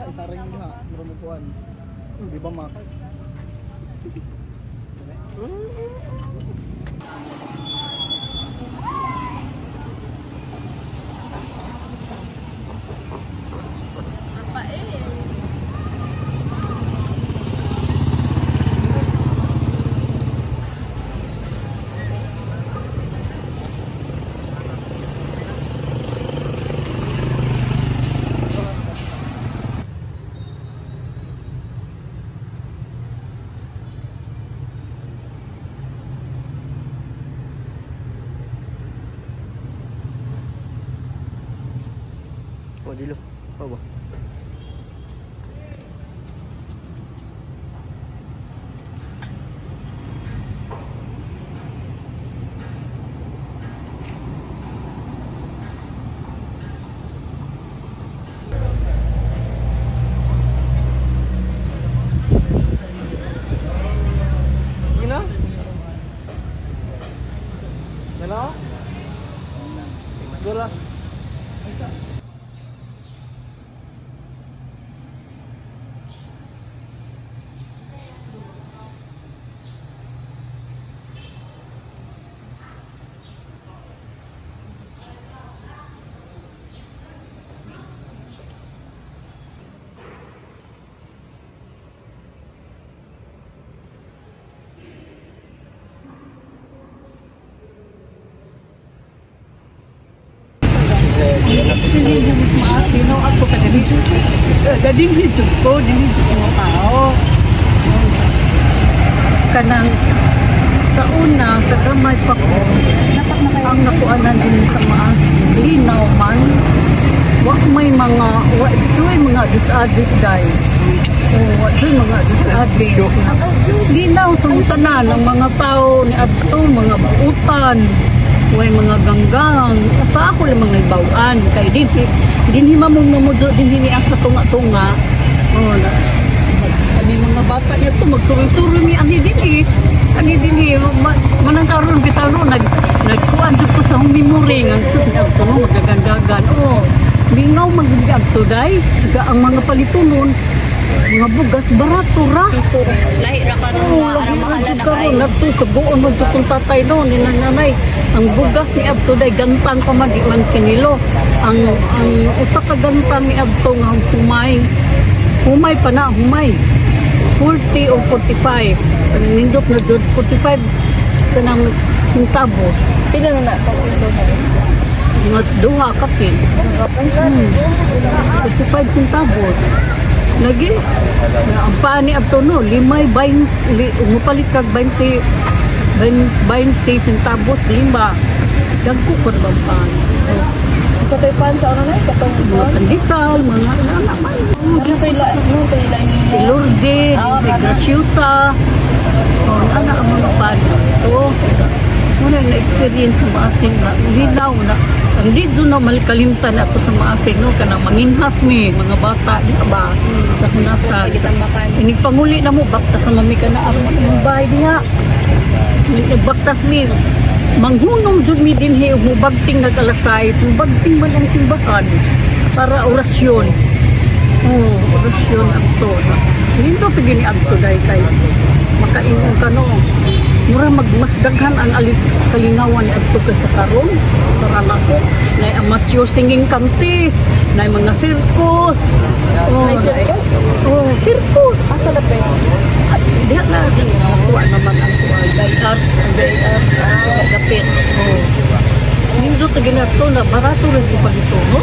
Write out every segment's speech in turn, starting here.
Isa rin nga, marumukuan. Di ba, Max? Oh, dilo. Oh, ba? Gina? Gana? Gula. Sino ako ka dito? Dadi dito ko, dito ko tao. Kanang sa una, sa gamay pa ko, ang nakuanan din sa maas, linaw man. Wak may mga disadis dahil. Wak may mga disadis. Linaw sa tanan ng mga tao ni Abto, mga buutan. Way mga ganggang, sa ako lang mga ibawaan, kay din himamong mamudyo, din hini ang katunga-tunga. Oh, ani mga bata niya to, magsuri-suri ni ani din manangkaroon bitalo, nagkuhan dito sa humimuring, ang sus niya ito, magagandagan. Oh, lingaw magiging abtuday, ang mga palitunon, mga bugas barato ra. Lahi ra karon nga ara mahala na kay. Nato sa buon mo tutong tatay no ni nanay. Ang bugas ni Abto day gantang pa man di man kinilo. Ang usa ka gantang ni Abto nga humay. Humay pa na, humay. 40 o 45. Nindot na jud 45 kanang centavos. Pila na to ulo na. Mga duha ka pin. 45 centavos. Lagi, ang paani Abto no, limay, umupalit kag 20 centavos, lima. Dagko ko na paan. Sa toy pan sa ano na sa tong Mga pandesal, mga anak man. ano toy la ni Si Lourdes, si Graciosa. Anak ang mga paani. So, muna na-experience sa maasing na, linaw na. Ang dito na malikalimtan ako sa maasing, no, kanang manginhas mi, mga bata, di ba? Sa kunasan. gitambakan. Inigpanguli na mo, bakta sa mami ka na ako ng bahay diha. Nagbaktas mi, manghunong dyan mi din hiyo, mubagting nag-alasay, mubagting man ang simbakan para orasyon. Oh, orasyon ang to. Hindi to gini ang to dahil tayo. Makainong ka no. Mura magmasdaghan ang kalingawan ni Abto ka sa karon para nako na amateur singing contest na mga circus. May circus? Oh, circus. Asa dapat? Diha na nakuha naman ang gayar dapit. Oh. Nindot na ginarto na barato rin yung palito, no?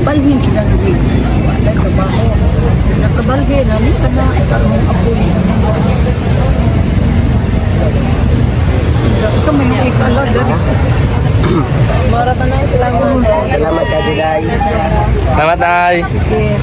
Balhin sila naging wala trabaho. Nakabalhin na ni kana karong apoy. Ito may ikalaga. Marata na sila. Salamat ka, Juday. Salamat, Nay. Yes.